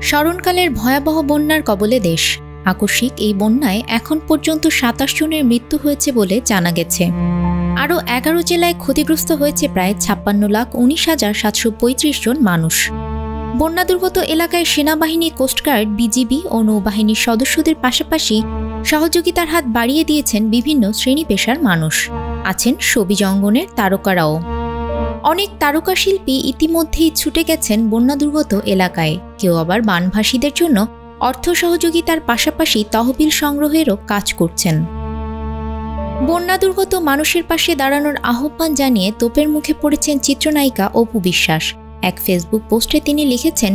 স্মরণকালের ভয়াবহ বন্যার কবলে দেশ। আকস্মিক এই বন্যায় এখন পর্যন্ত ২৭ জনের মৃত্যু হয়েছে বলে জানা গেছে। আরও ১১ জেলায় ক্ষতিগ্রস্ত হয়েছে প্রায় ৫৬,৭৩৫ জন মানুষ। বন্যা দুর্গত এলাকায় সেনাবাহিনী, কোস্টগার্ড, বিজিবি ও নৌবাহিনীর সদস্যদের পাশাপাশি সহযোগিতার হাত বাড়িয়ে দিয়েছেন বিভিন্ন শ্রেণী পেশার মানুষ। আছেন শোবিজ অঙ্গনের তারকারাও। অনেক তারকা শিল্পী ইতিমধ্যেই ছুটে গেছেন বন্যা দুর্গত এলাকায়। কেউ আবার বানভাসীদের জন্য অর্থ সহযোগিতার পাশাপাশি তহবিল সংগ্রহেরও কাজ করছেন। বন্যা দুর্গত মানুষের পাশে দাঁড়ানোর আহ্বান জানিয়ে তোপের মুখে পড়েছেন চিত্রনায়িকা অপু বিশ্বাস। এক ফেসবুক পোস্টে তিনি লিখেছেন,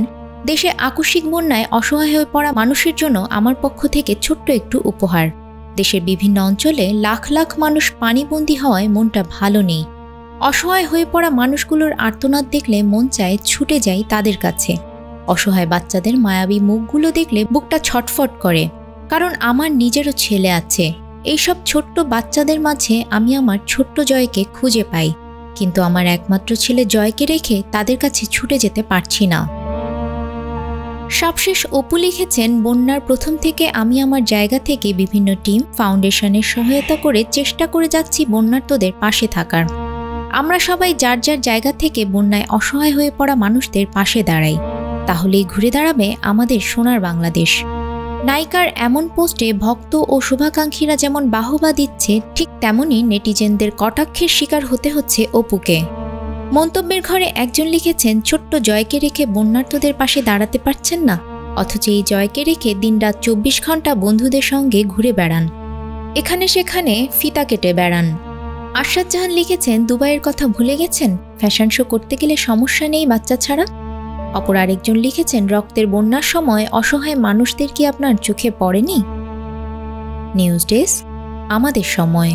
দেশে আকস্মিক বন্যায় অসহায় হয়ে পড়া মানুষের জন্য আমার পক্ষ থেকে ছোট্ট একটু উপহার। দেশের বিভিন্ন অঞ্চলে লাখ লাখ মানুষ পানিবন্দী হওয়ায় মনটা ভালো নেই। অসহায় হয়ে পড়া মানুষগুলোর আর্তনাদ দেখলে মন চায় ছুটে যাই তাদের কাছে। অসহায় বাচ্চাদের মায়াবী মুখগুলো দেখলে বুকটা ছটফট করে, কারণ আমার নিজেরও ছেলে আছে। এইসব ছোট্ট বাচ্চাদের মাঝে আমি আমার ছোট্ট জয়কে খুঁজে পাই, কিন্তু আমার একমাত্র ছেলে জয়কে রেখে তাদের কাছে ছুটে যেতে পারছি না। সবশেষ অপু লিখেছেন, বন্যার প্রথম থেকে আমি আমার জায়গা থেকে বিভিন্ন টিম, ফাউন্ডেশনের সহায়তা করে চেষ্টা করে যাচ্ছি বন্যার্তদের পাশে থাকার। আমরা সবাই যার যার জায়গা থেকে বন্যায় অসহায় হয়ে পড়া মানুষদের পাশে দাঁড়াই, তাহলেই ঘুরে দাঁড়াবে আমাদের সোনার বাংলাদেশ। নায়িকার এমন পোস্টে ভক্ত ও শুভাকাঙ্ক্ষীরা যেমন বাহবা দিচ্ছে, ঠিক তেমনই নেটিজেনদের কটাক্ষের শিকার হতে হচ্ছে অপুকে। মন্তব্যের ঘরে একজন লিখেছেন, ছোট্ট জয়কে রেখে বন্যার্তদের পাশে দাঁড়াতে পারছেন না, অথচ এই জয়কে রেখে দিনরাত ২৪ ঘন্টা বন্ধুদের সঙ্গে ঘুরে বেড়ান, এখানে সেখানে ফিতা কেটে বেড়ান। আরশাদ জাহান লিখেছেন, দুবাইয়ের কথা ভুলে গেছেন, ফ্যাশন শো করতে গেলে সমস্যা নেই বাচ্চা ছাড়া। অপর আরেকজন লিখেছেন, রক্তের বন্যার সময় অসহায় মানুষদের কি আপনার চোখে পড়েনি? নিউজ ডেস্ক, আমাদের সময়।